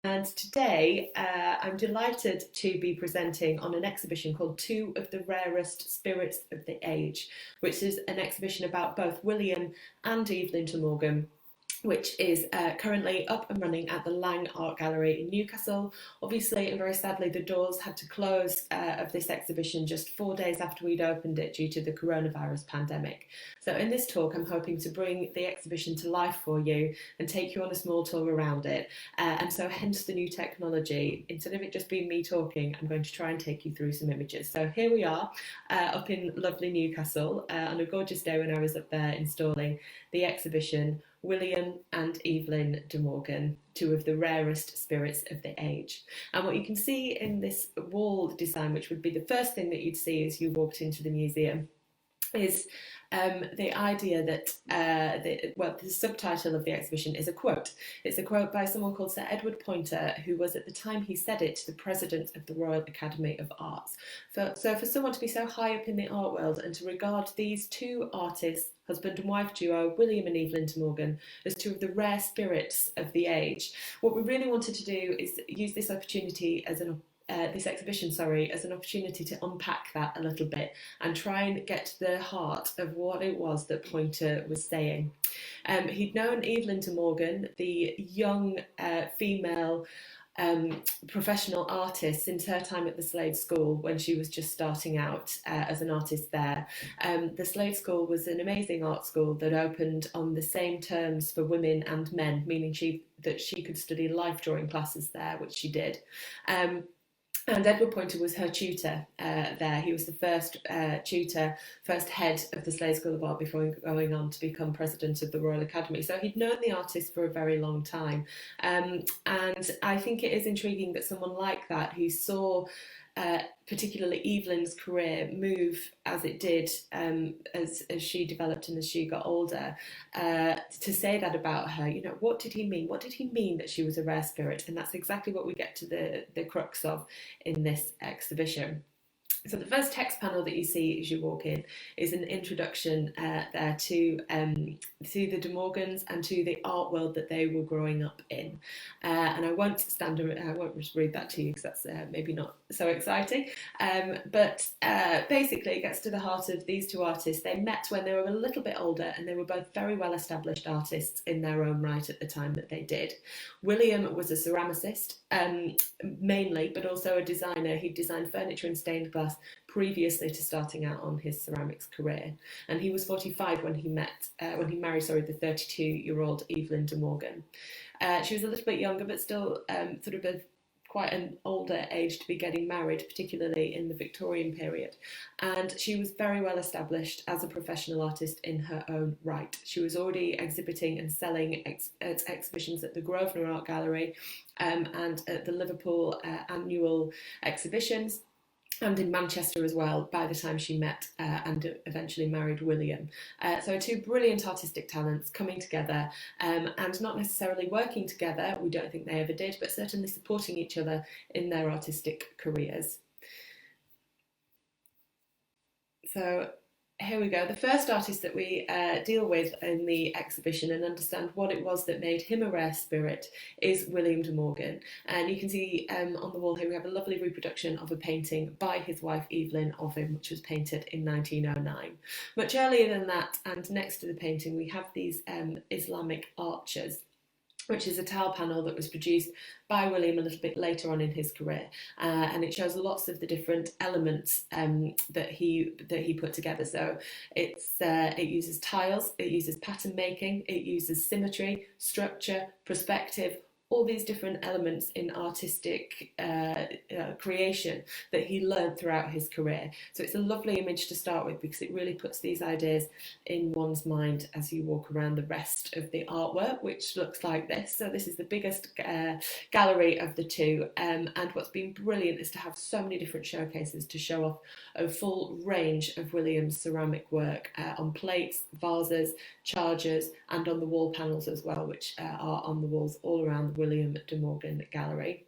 And today I'm delighted to be presenting on an exhibition called Two of the Rarest Spirits of the Age, which is an exhibition about both William and Evelyn de Morgan, which is currently up and running at the Laing Art Gallery in Newcastle. Obviously, and very sadly, the doors had to close of this exhibition just 4 days after we'd opened it due to the coronavirus pandemic. So in this talk, I'm hoping to bring the exhibition to life for you and take you on a small tour around it. And so hence the new technology. Instead of it just being me talking, I'm going to try and take you through some images. So here we are up in lovely Newcastle on a gorgeous day when I was up there installing the exhibition William and Evelyn de Morgan, two of the rarest spirits of the age. And what you can see in this wall design, which would be the first thing that you'd see as you walked into the museum, is the idea that the subtitle of the exhibition is a quote. It's a quote by someone called Sir Edward Poynter, who was at the time he said it the president of the Royal Academy of Arts. So for someone to be so high up in the art world and to regard these two artists, husband and wife duo, William and Evelyn de Morgan, as two of the rare spirits of the age, what we really wanted to do is use this opportunity as this exhibition, as an opportunity to unpack that a little bit and try and get to the heart of what it was that Poynter was saying. He'd known Evelyn de Morgan, the young female professional artist, since her time at the Slade School when she was just starting out as an artist there. The Slade School was an amazing art school that opened on the same terms for women and men, meaning that she could study life drawing classes there, which she did. And Edward Poynter was her tutor there. He was the first first head of the Slade School of Art before going on to become president of the Royal Academy. So he'd known the artist for a very long time. And I think it is intriguing that someone like that, who saw particularly Evelyn's career move as it did as she developed and as she got older, to say that about her. What did he mean? What did he mean that she was a rare spirit? And that's exactly what we get to the crux of in this exhibition. So the first text panel that you see as you walk in is an introduction there to the De Morgans and to the art world that they were growing up in. And I won't just read that to you because that's maybe not so exciting. But basically it gets to the heart of these two artists. They met when they were a little bit older, and they were both very well established artists in their own right at the time that they did. William was a ceramicist, mainly, but also a designer. He designed furniture in stained glass previously to starting out on his ceramics career, and he was 45 when he married the 32-year-old Evelyn de Morgan. She was a little bit younger, but still quite an older age to be getting married, particularly in the Victorian period. And she was very well established as a professional artist in her own right. She was already exhibiting and selling at exhibitions at the Grosvenor Art Gallery and at the Liverpool annual exhibitions, and in Manchester as well, by the time she met and eventually married William. So two brilliant artistic talents coming together, and not necessarily working together, we don't think they ever did, but certainly supporting each other in their artistic careers. So here we go. The first artist that we deal with in the exhibition and understand what it was that made him a rare spirit is William de Morgan. And you can see on the wall here we have a lovely reproduction of a painting by his wife Evelyn of him, which was painted in 1909. Much earlier than that, and next to the painting, we have these Islamic arches, which is a tile panel that was produced by William a little bit later on in his career, and it shows lots of the different elements that he put together. So it uses tiles, it uses pattern making, it uses symmetry, structure, perspective, all these different elements in artistic creation that he learned throughout his career. So it's a lovely image to start with because it really puts these ideas in one's mind as you walk around the rest of the artwork, which looks like this. So this is the biggest gallery of the two, and what's been brilliant is to have so many different showcases to show off a full range of William's ceramic work on plates, vases, chargers, and on the wall panels as well, which are on the walls all around the William de Morgan Gallery.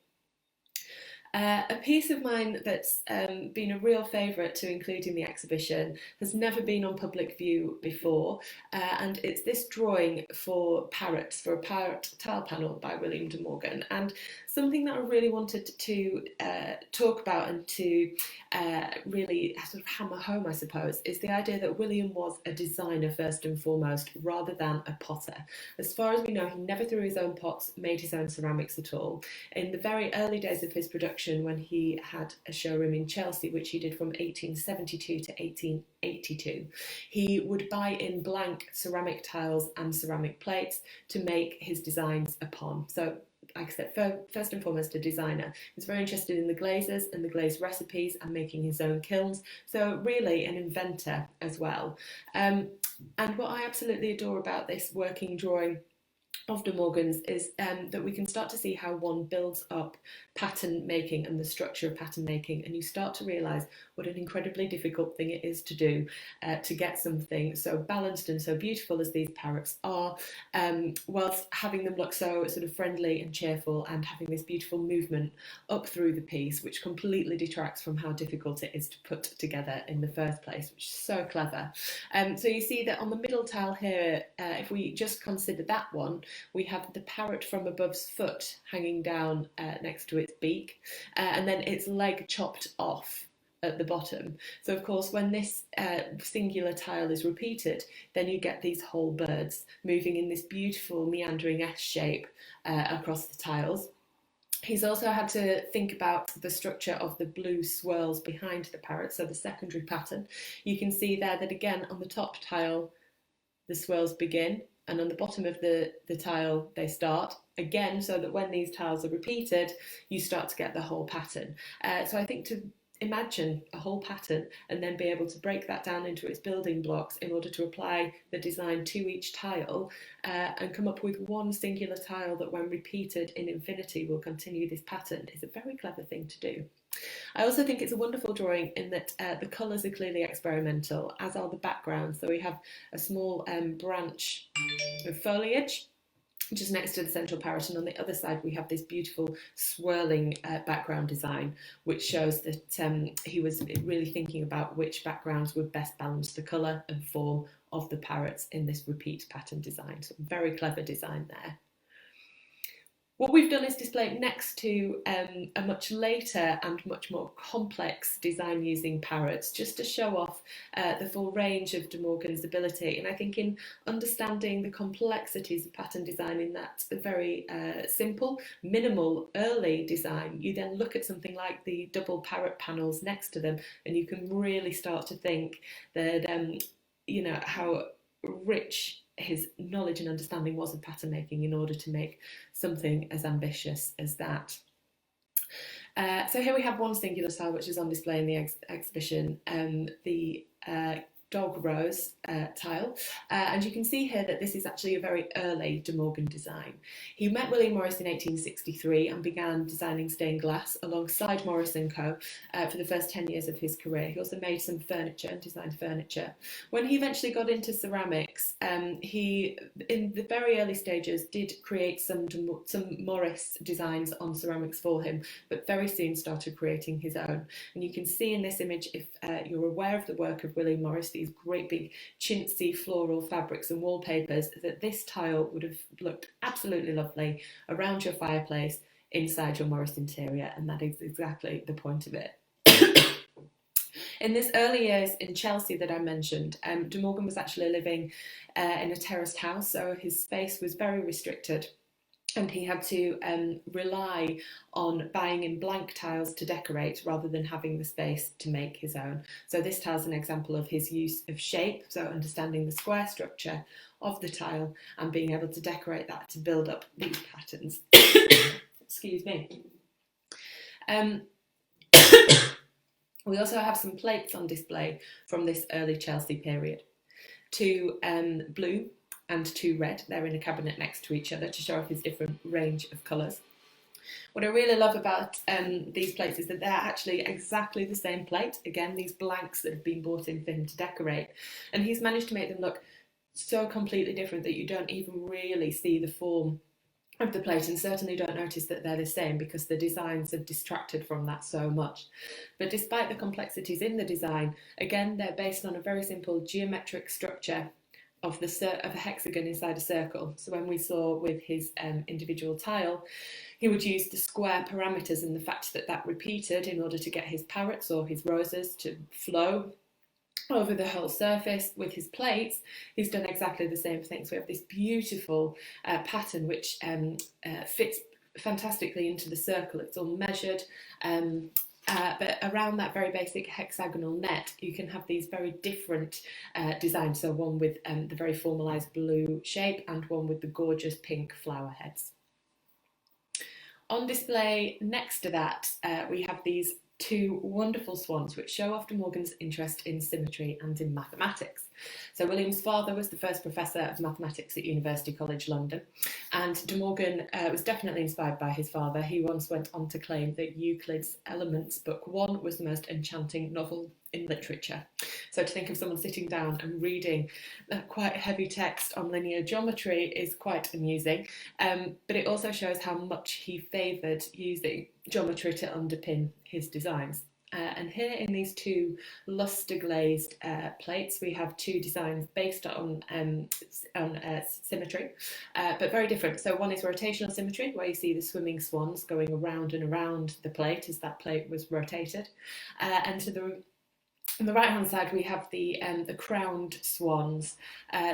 A piece of mine that's been a real favourite to include in the exhibition has never been on public view before, and it's this drawing for parrots, for a parrot tile panel by William de Morgan. And something that I really wanted to talk about and to really sort of hammer home, I suppose, is the idea that William was a designer first and foremost, rather than a potter. As far as we know, he never threw his own pots, made his own ceramics at all. In the very early days of his production, when he had a showroom in Chelsea, which he did from 1872 to 1882, he would buy in blank ceramic tiles and ceramic plates to make his designs upon. So, like I said, first and foremost a designer. He was very interested in the glazes and the glaze recipes and making his own kilns, so really an inventor as well. And what I absolutely adore about this working drawing of De Morgan's is that we can start to see how one builds up pattern making and the structure of pattern making, and you start to realise what an incredibly difficult thing it is to do, to get something so balanced and so beautiful as these parrots are, whilst having them look so sort of friendly and cheerful and having this beautiful movement up through the piece, which completely detracts from how difficult it is to put together in the first place, which is so clever. So you see that on the middle tile here, if we just consider that one, we have the parrot from above's foot hanging down next to its beak, and then its leg chopped off at the bottom. So of course, when this singular tile is repeated, then you get these whole birds moving in this beautiful meandering S shape across the tiles. He's also had to think about the structure of the blue swirls behind the parrot, so the secondary pattern. You can see there that again on the top tile the swirls begin, and on the bottom of the tile they start again, so that when these tiles are repeated you start to get the whole pattern. So I think to imagine a whole pattern and then be able to break that down into its building blocks in order to apply the design to each tile and come up with one singular tile that when repeated in infinity will continue this pattern is a very clever thing to do. I also think it's a wonderful drawing in that the colours are clearly experimental, as are the backgrounds. So we have a small branch of foliage just next to the central parrot, and on the other side we have this beautiful swirling background design, which shows that he was really thinking about which backgrounds would best balance the colour and form of the parrots in this repeat pattern design. So very clever design there. What we've done is display it next to a much later and much more complex design using parrots, just to show off the full range of De Morgan's ability. And I think in understanding the complexities of pattern design in that very simple, minimal, early design, you then look at something like the double parrot panels next to them, and you can really start to think that, you know, how rich his knowledge and understanding was of pattern making in order to make something as ambitious as that. So here we have one singular tile which is on display in the exhibition, the dog rose tile, and you can see here that this is actually a very early De Morgan design. He met William Morris in 1863 and began designing stained glass alongside Morris & Co. For the first 10 years of his career. He also made some furniture and designed furniture. When he eventually got into ceramics, he, in the very early stages, did create some Morris designs on ceramics for him, but very soon started creating his own. And you can see in this image, if you're aware of the work of William Morris, these great big chintzy floral fabrics and wallpapers, that this tile would have looked absolutely lovely around your fireplace inside your Morris interior, and that is exactly the point of it. In his early years in Chelsea that I mentioned, De Morgan was actually living in a terraced house, so his space was very restricted. And he had to rely on buying in blank tiles to decorate rather than having the space to make his own. So this tile is an example of his use of shape, so understanding the square structure of the tile and being able to decorate that to build up these patterns. Excuse me. We also have some plates on display from this early Chelsea period. Two blue and two red. They're in a cabinet next to each other to show off his different range of colours. What I really love about these plates is that they're actually exactly the same plate. Again, these blanks that have been bought in for him to decorate. And he's managed to make them look so completely different that you don't even really see the form of the plate, and certainly don't notice that they're the same because the designs have distracted from that so much. But despite the complexities in the design, again, they're based on a very simple geometric structure of a hexagon inside a circle. So when we saw with his individual tile, he would use the square parameters and the fact that that repeated in order to get his parrots or his roses to flow over the whole surface. With his plates, he's done exactly the same thing. So we have this beautiful pattern which fits fantastically into the circle. It's all measured, but around that very basic hexagonal net, you can have these very different designs. So one with the very formalised blue shape and one with the gorgeous pink flower heads. On display next to that, we have these two wonderful swans which show off De Morgan's interest in symmetry and in mathematics. So William's father was the first professor of mathematics at University College London, and De Morgan was definitely inspired by his father. He once went on to claim that Euclid's Elements Book 1 was the most enchanting novel in literature. So to think of someone sitting down and reading quite heavy text on linear geometry is quite amusing, but it also shows how much he favoured using geometry to underpin his designs. And here in these two lustre glazed plates, we have two designs based on symmetry, but very different. So one is rotational symmetry, where you see the swimming swans going around and around the plate as that plate was rotated, and on the right-hand side, we have the crowned swans.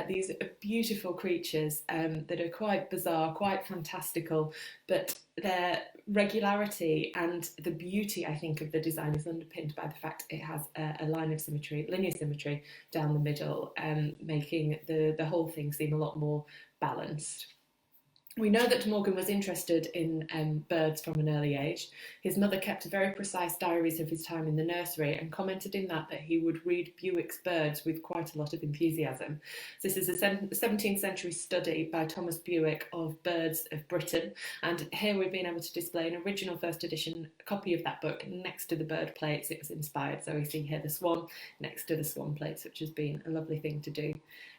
These beautiful creatures that are quite bizarre, quite fantastical, but their regularity and the beauty, I think, of the design is underpinned by the fact it has a line of symmetry, linear symmetry, down the middle, making the whole thing seem a lot more balanced. We know that De Morgan was interested in birds from an early age. His mother kept very precise diaries of his time in the nursery and commented in that he would read Bewick's Birds with quite a lot of enthusiasm. This is a 17th century study by Thomas Bewick of birds of Britain, and here we've been able to display an original first edition copy of that book next to the bird plates it was inspired. So we see here the swan next to the swan plates, which has been a lovely thing to do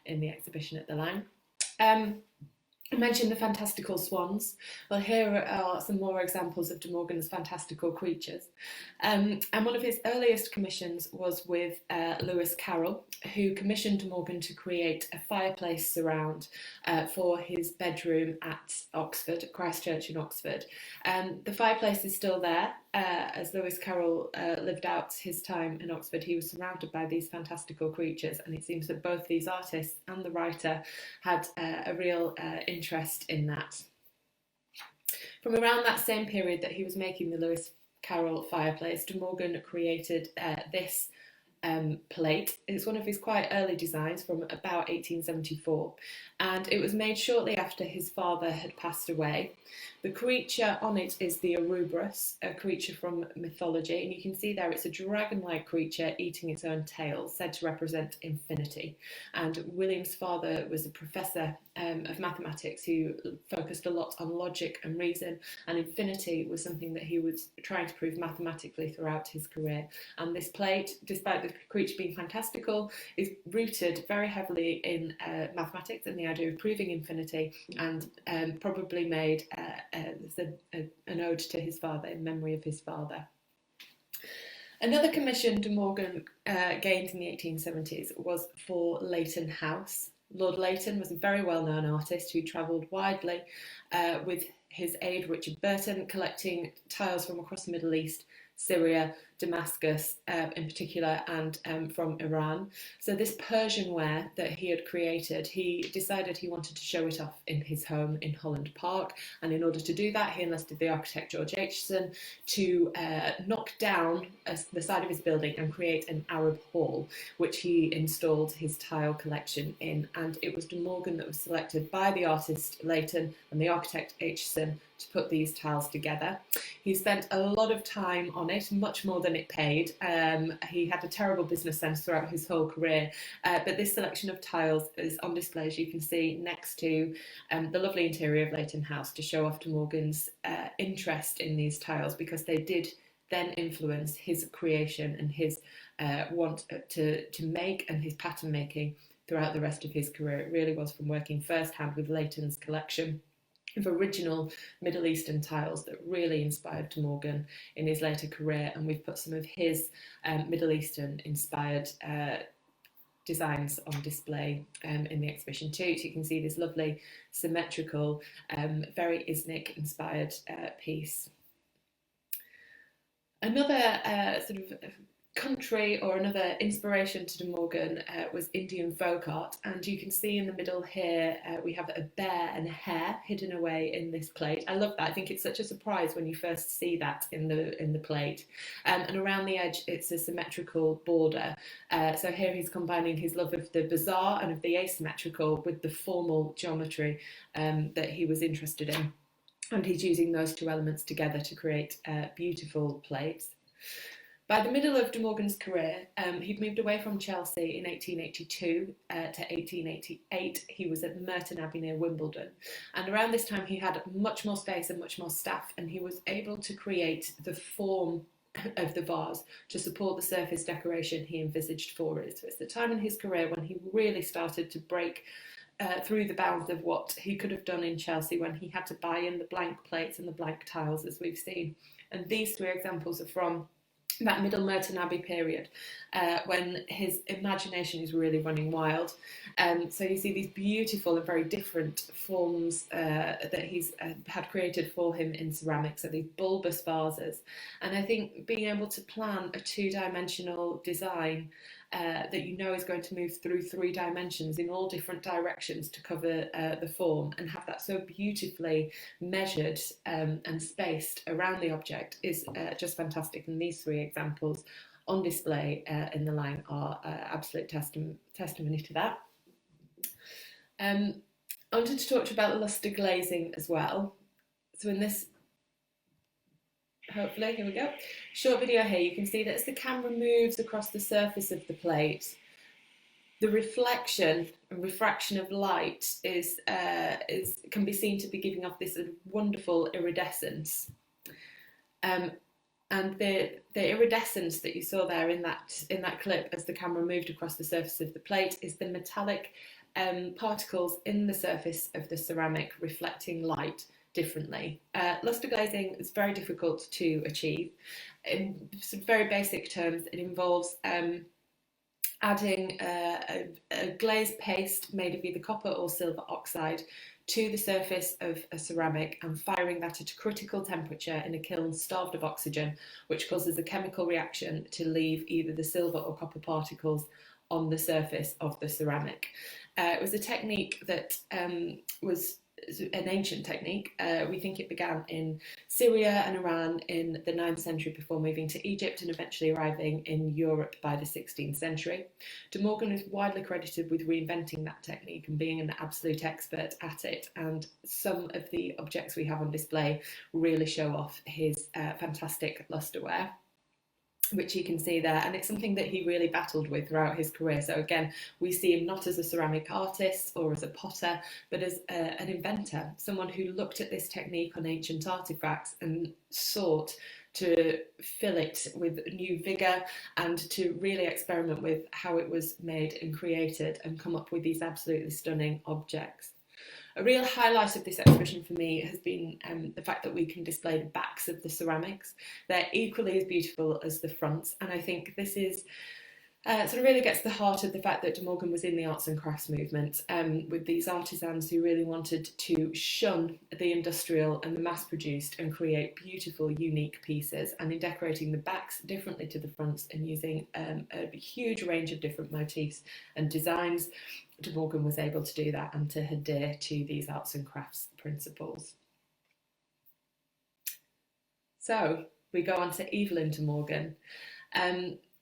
in the exhibition at the Laing. I mentioned the fantastical swans. Well, here are some more examples of De Morgan's fantastical creatures. And one of his earliest commissions was with Lewis Carroll, who commissioned De Morgan to create a fireplace surround for his bedroom at Oxford, Christ Church in Oxford. The fireplace is still there. As Lewis Carroll lived out his time in Oxford, he was surrounded by these fantastical creatures, and it seems that both these artists and the writer had a real interest in that. From around that same period that he was making the Lewis Carroll fireplace, De Morgan created this plate. It's one of his quite early designs from about 1874, and it was made shortly after his father had passed away. The creature on it is the Ouroboros, a creature from mythology, and you can see there it's a dragon-like creature eating its own tail, said to represent infinity. And William's father was a professor of mathematics who focused a lot on logic and reason, and infinity was something that he was trying to prove mathematically throughout his career. And this plate, despite the creature being fantastical, is rooted very heavily in mathematics and the idea of proving infinity, and probably made an ode to his father, in memory of his father. Another commission De Morgan gained in the 1870s was for Leighton House. Lord Leighton was a very well-known artist who travelled widely with his aide Richard Burton, collecting tiles from across the Middle East, Syria, Damascus in particular, and from Iran. So this Persian ware that he had created, he decided he wanted to show it off in his home in Holland Park, and in order to do that he enlisted the architect George Aitchison to knock down the side of his building and create an Arab hall, which he installed his tile collection in. And it was De Morgan that was selected by the artist Leighton and the architect Aitchison to put these tiles together. He spent a lot of time on it, much more than it paid. He had a terrible business sense throughout his whole career, but this selection of tiles is on display, as you can see, next to the lovely interior of Leighton House, to show off De Morgan's interest in these tiles, because they did then influence his creation and his want to make and his pattern making throughout the rest of his career. It really was from working firsthand with Leighton's collection of original Middle Eastern tiles that really inspired De Morgan in his later career, and we've put some of his Middle Eastern inspired designs on display in the exhibition too. So you can see this lovely symmetrical, very Iznik inspired piece. Another sort of country or another inspiration to De Morgan was Indian folk art, and you can see in the middle here we have a bear and a hare hidden away in this plate. I love that. I think it's such a surprise when you first see that in the plate, and around the edge it's a symmetrical border. So here he's combining his love of the bizarre and of the asymmetrical with the formal geometry that he was interested in, and he's using those two elements together to create beautiful plates. By the middle of De Morgan's career, he'd moved away from Chelsea in 1882 to 1888. He was at Merton Abbey near Wimbledon. And around this time, he had much more space and much more staff, and he was able to create the form of the vase to support the surface decoration he envisaged for it. So it's the time in his career when he really started to break through the bounds of what he could have done in Chelsea, when he had to buy in the blank plates and the blank tiles, as we've seen. And these three examples are from that middle Merton Abbey period, when his imagination is really running wild. So you see these beautiful and very different forms that he's had created for him in ceramics, so these bulbous vases. And I think being able to plan a two-dimensional design that you know is going to move through three dimensions in all different directions to cover the form, and have that so beautifully measured and spaced around the object is just fantastic. And these three examples on display in the Laing are absolute testimony to that. I wanted to talk to you about the lustre glazing as well. So in this, hopefully, here we go, short video here, you can see that as the camera moves across the surface of the plate, the reflection and refraction of light can be seen to be giving off this wonderful iridescence. And the iridescence that you saw there in that clip as the camera moved across the surface of the plate is the metallic particles in the surface of the ceramic reflecting light differently. Lustre glazing is very difficult to achieve. In some very basic terms, it involves adding a glazed paste made of either copper or silver oxide to the surface of a ceramic and firing that at a critical temperature in a kiln starved of oxygen, which causes a chemical reaction to leave either the silver or copper particles on the surface of the ceramic. It was a technique that was an ancient technique. We think it began in Syria and Iran in the 9th century before moving to Egypt and eventually arriving in Europe by the 16th century. De Morgan is widely credited with reinventing that technique and being an absolute expert at it, and some of the objects we have on display really show off his fantastic lustreware, which you can see there, and it's something that he really battled with throughout his career. So again, we see him not as a ceramic artist or as a potter, but as an inventor, someone who looked at this technique on ancient artifacts and sought to fill it with new vigour and to really experiment with how it was made and created and come up with these absolutely stunning objects. A real highlight of this exhibition for me has been the fact that we can display the backs of the ceramics. They're equally as beautiful as the fronts, and I think this is sort of really gets to the heart of the fact that De Morgan was in the arts and crafts movement, with these artisans who really wanted to shun the industrial and the mass-produced and create beautiful, unique pieces, and in decorating the backs differently to the fronts and using a huge range of different motifs and designs. De Morgan was able to do that and to adhere to these arts and crafts principles. So we go on to Evelyn De Morgan.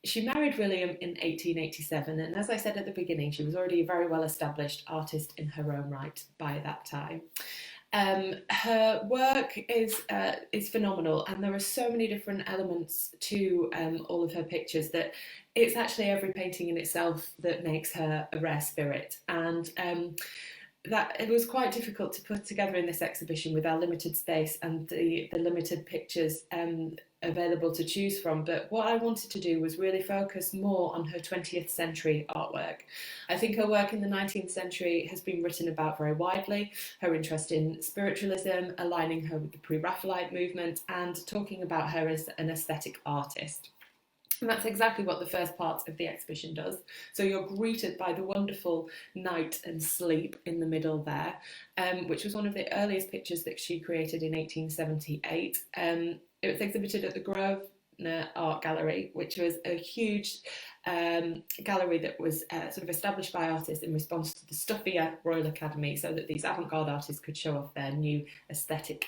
She married William in 1887, and as I said at the beginning, she was already a very well established artist in her own right by that time. Her work is phenomenal, and there are so many different elements to all of her pictures that it's actually every painting in itself that makes her a rare spirit. And that it was quite difficult to put together in this exhibition with our limited space and the limited pictures available to choose from. But what I wanted to do was really focus more on her 20th century artwork. I think her work in the 19th century has been written about very widely. Her interest in spiritualism, aligning her with the pre-Raphaelite movement, and talking about her as an aesthetic artist. And that's exactly what the first part of the exhibition does. So you're greeted by the wonderful night and sleep in the middle there, which was one of the earliest pictures that she created in 1878. It was exhibited at the Grosvenor Art Gallery, which was a huge gallery that was sort of established by artists in response to the stuffier Royal Academy, so that these avant-garde artists could show off their new aesthetic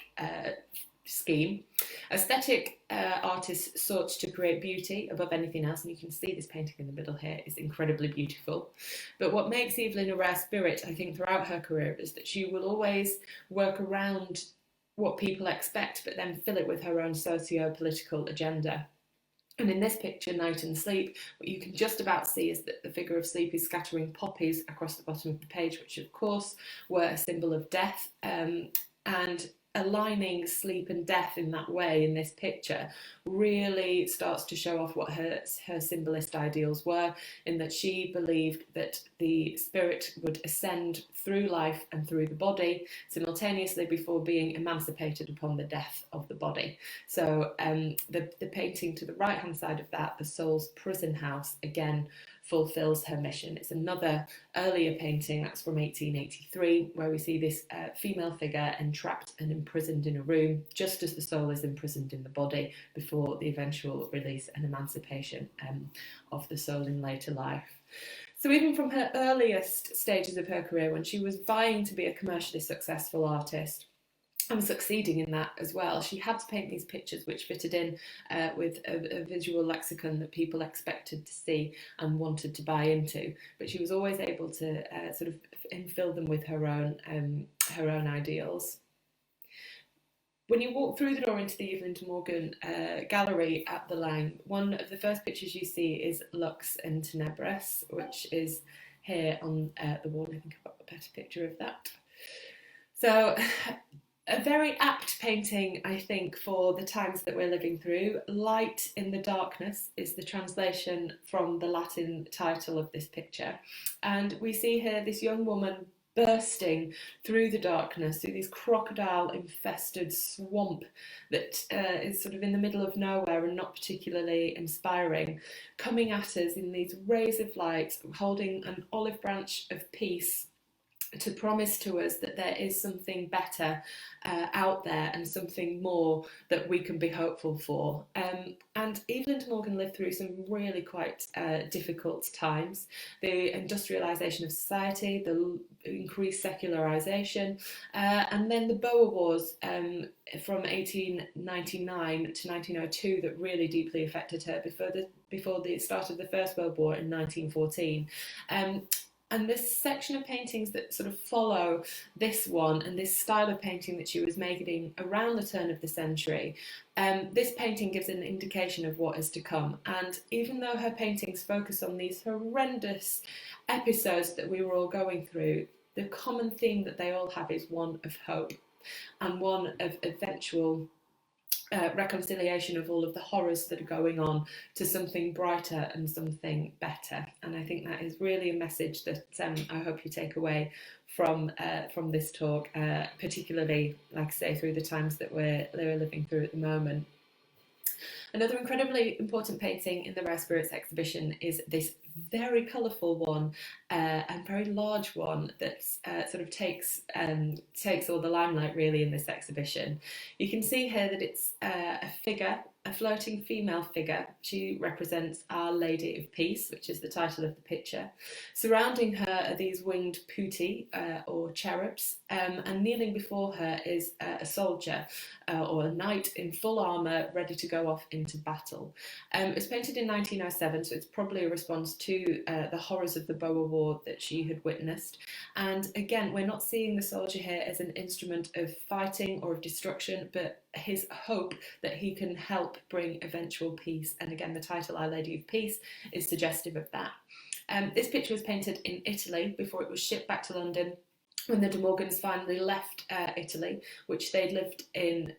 scheme. Aesthetic artists sought to create beauty above anything else, and you can see this painting in the middle here is incredibly beautiful. But what makes Evelyn a rare spirit, I think, throughout her career is that she will always work around what people expect, but then fill it with her own socio-political agenda. And in this picture, Night and Sleep, what you can just about see is that the figure of Sleep is scattering poppies across the bottom of the page, which of course were a symbol of death, and aligning sleep and death in that way in this picture really starts to show off what her symbolist ideals were, in that she believed that the spirit would ascend through life and through the body simultaneously before being emancipated upon the death of the body. So the painting to the right hand side of that, The Soul's Prison House, again fulfills her mission. It's another earlier painting, that's from 1883, where we see this female figure entrapped and imprisoned in a room, just as the soul is imprisoned in the body, before the eventual release and emancipation of the soul in later life. So even from her earliest stages of her career, when she was vying to be a commercially successful artist, and succeeding in that as well, she had to paint these pictures which fitted in with a visual lexicon that people expected to see and wanted to buy into. But she was always able to sort of infill them with her own ideals. When you walk through the door into the Evelyn de Morgan gallery at the Laing, one of the first pictures you see is Lux in Tenebris, which is here on the wall. I think I've got a better picture of that. So a very apt painting, I think, for the times that we're living through. Light in the Darkness is the translation from the Latin title of this picture. And we see here this young woman bursting through the darkness, through this crocodile-infested swamp that is sort of in the middle of nowhere and not particularly inspiring, coming at us in these rays of light, holding an olive branch of peace to promise to us that there is something better out there and something more that we can be hopeful for. And Evelyn de Morgan lived through some really quite difficult times. The industrialisation of society, the increased secularisation, and then the Boer Wars from 1899 to 1902 that really deeply affected her before the start of the First World War in 1914. And this section of paintings that sort of follow this one and this style of painting that she was making around the turn of the century, this painting gives an indication of what is to come. And even though her paintings focus on these horrendous episodes that we were all going through, the common theme that they all have is one of hope and one of eventual reconciliation of all of the horrors that are going on to something brighter and something better. And I think that is really a message that I hope you take away from this talk, particularly, like I say, through the times that we're living through at the moment. Another incredibly important painting in the Rare Spirits exhibition is this very colourful one and very large one that sort of takes all the limelight really in this exhibition. You can see here that it's a figure, a floating female figure. She represents Our Lady of Peace, which is the title of the picture. Surrounding her are these winged putti or cherubs, and kneeling before her is a soldier or a knight in full armour ready to go off into battle. It was painted in 1907, so it's probably a response to the horrors of the Boer War that she had witnessed. And again, we're not seeing the soldier here as an instrument of fighting or of destruction, but his hope that he can help bring eventual peace. And again, the title Our Lady of Peace is suggestive of that. This picture was painted in Italy before it was shipped back to London when the De Morgans finally left Italy, which they'd lived in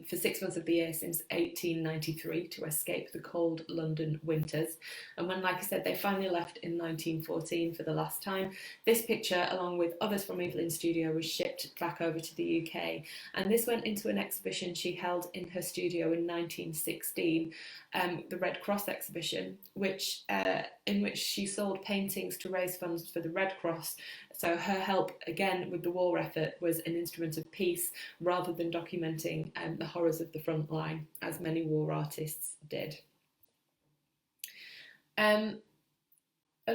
for 6 months of the year since 1893 to escape the cold London winters. And when, like I said, they finally left in 1914 for the last time, this picture, along with others from Evelyn's studio, was shipped back over to the UK. And this went into an exhibition she held in her studio in 1916, the Red Cross exhibition, in which she sold paintings to raise funds for the Red Cross. So her help, again, with the war effort was an instrument of peace rather than documenting the horrors of the front line, as many war artists did. A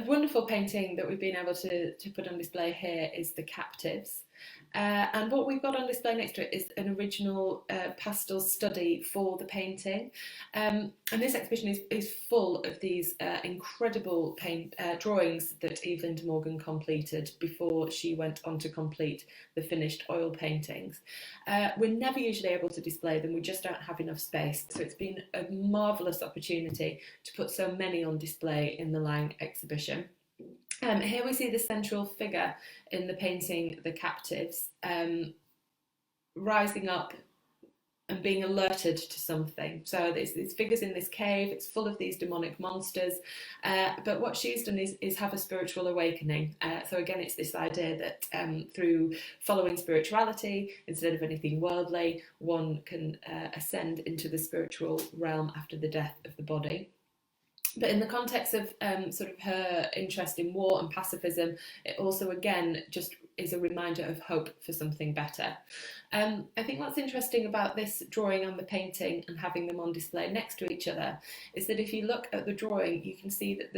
wonderful painting that we've been able to put on display here is The Captives. And what we've got on display next to it is an original pastel study for the painting. And this exhibition is full of these incredible drawings that Evelyn de Morgan completed before she went on to complete the finished oil paintings. We're never usually able to display them, we just don't have enough space. So it's been a marvellous opportunity to put so many on display in the Laing exhibition. Here we see the central figure in the painting, The Captives, rising up and being alerted to something. So there's these figures in this cave, it's full of these demonic monsters, but what she's done is have a spiritual awakening. So again, it's this idea that through following spirituality, instead of anything worldly, one can ascend into the spiritual realm after the death of the body. But in the context of sort of her interest in war and pacifism, it also, again, just is a reminder of hope for something better. I think what's interesting about this drawing and the painting and having them on display next to each other is that if you look at the drawing, you can see that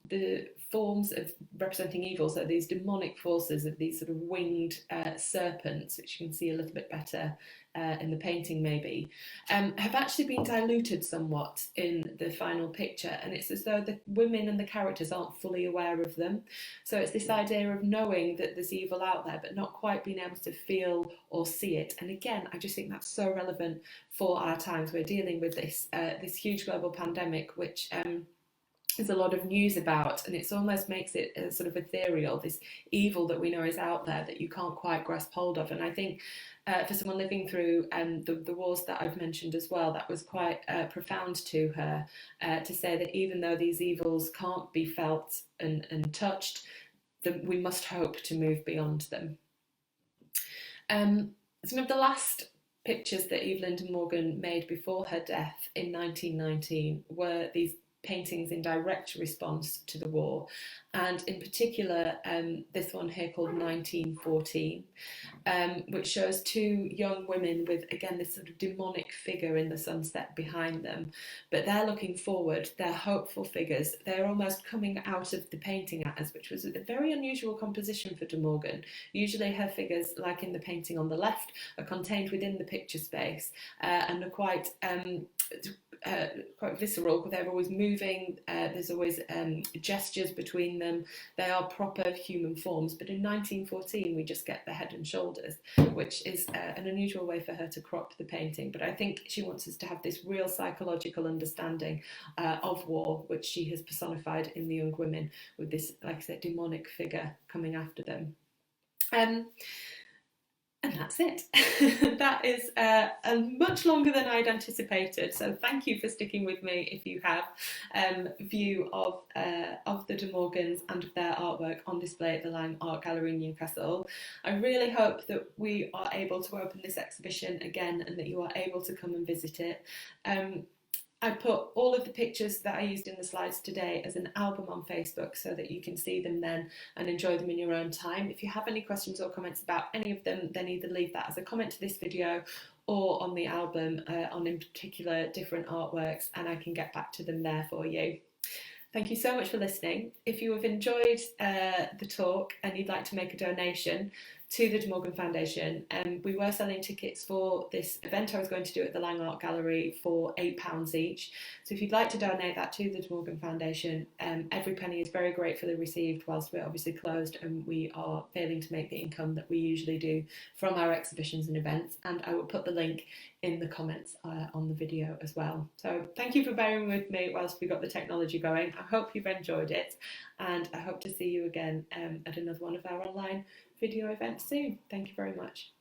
the forms of representing evil, so these demonic forces of these sort of winged serpents, which you can see a little bit better in the painting maybe, have actually been diluted somewhat in the final picture, and it's as though the women and the characters aren't fully aware of them. So it's this idea of knowing that there's evil out there but not quite being able to feel or see it. And again, I just think that's so relevant for our times. We're dealing with this huge global pandemic, which there's a lot of news about, and it almost makes it sort of ethereal, this evil that we know is out there that you can't quite grasp hold of. And I think for someone living through the wars that I've mentioned as well, that was quite profound to her, to say that even though these evils can't be felt and touched, we must hope to move beyond them. Some of the last pictures that Evelyn de Morgan made before her death in 1919 were these paintings in direct response to the war, and in particular this one here called 1914, which shows two young women with, again, this sort of demonic figure in the sunset behind them, but they're looking forward, they're hopeful figures, they're almost coming out of the painting at us, which was a very unusual composition for de Morgan. Usually her figures, like in the painting on the left, are contained within the picture space and are quite visceral. They're always moving, there's always gestures between them, they are proper human forms. But in 1914 we just get the head and shoulders, which is an unusual way for her to crop the painting. But I think she wants us to have this real psychological understanding of war, which she has personified in the young women with this, like I said, demonic figure coming after them. And that's it. That is much longer than I'd anticipated. So thank you for sticking with me if you have view of the De Morgans and of their artwork on display at the Laing Art Gallery in Newcastle. I really hope that we are able to open this exhibition again and that you are able to come and visit it. I put all of the pictures that I used in the slides today as an album on Facebook so that you can see them then and enjoy them in your own time. If you have any questions or comments about any of them, then either leave that as a comment to this video or on the album on in particular different artworks, and I can get back to them there for you. Thank you so much for listening. If you have enjoyed the talk and you'd like to make a donation to the De Morgan Foundation, we were selling tickets for this event I was going to do at the Laing Art Gallery for £8 each. So if you'd like to donate that to the De Morgan Foundation, every penny is very gratefully received whilst we're obviously closed and we are failing to make the income that we usually do from our exhibitions and events. And I will put the link in the comments on the video as well. So thank you for bearing with me whilst we got the technology going. I hope you've enjoyed it, and I hope to see you again at another one of our online video event soon. Thank you very much.